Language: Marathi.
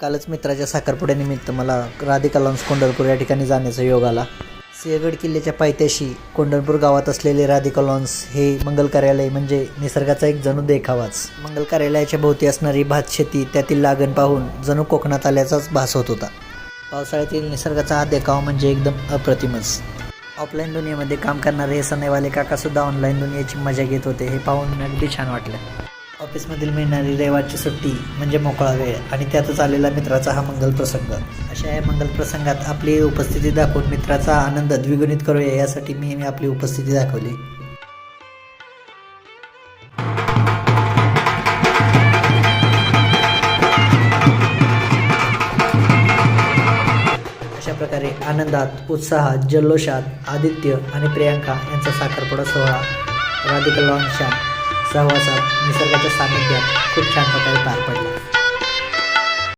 कालच मित्राच्या साखरपुड्यानिमित्त मला राधिका लॉन्स कोंढरपूर या ठिकाणी जाण्याचा योग आला. सिंहगड किल्ल्याच्या पायथ्याशी कोंढरपूर गावात असलेले राधिका लॉन्स हे मंगल कार्यालय म्हणजे निसर्गाचा एक जणू देखावाच. मंगल कार्यालयाच्या भोवती असणारी भातशेती त्यातील लागण पाहून जणू कोकणात आल्याचाच भास होत होता. पावसाळ्यातील निसर्गाचा हा देखावा म्हणजे एकदम अप्रतिमच. ऑफलाईन दुनियेमध्ये काम करणारे हे सनेवाले काकासुद्धा ऑनलाईन दुनियेची मजा घेत होते. हे पाहून अगदी छान वाटलं. ऑफिसमधील मिळणारी रविवारची सुट्टी म्हणजे मोकळा वेळ आणि त्यातच आलेला मित्राचा हा मंगल प्रसंग. अशा या मंगल प्रसंगात आपली उपस्थिती दाखवून मित्राचा आनंद द्विगुणित करूया यासाठी मी आपली उपस्थिती दाखवली. अशा प्रकारे आनंदात, उत्साहात, जल्लोषात आदित्य आणि प्रियांका यांचा साखरपुडा सोहळा राधिका लॉन्सच्या सहवासात निसर्गाच्या सानिध्यात खूप छान प्रकारे पार पडला.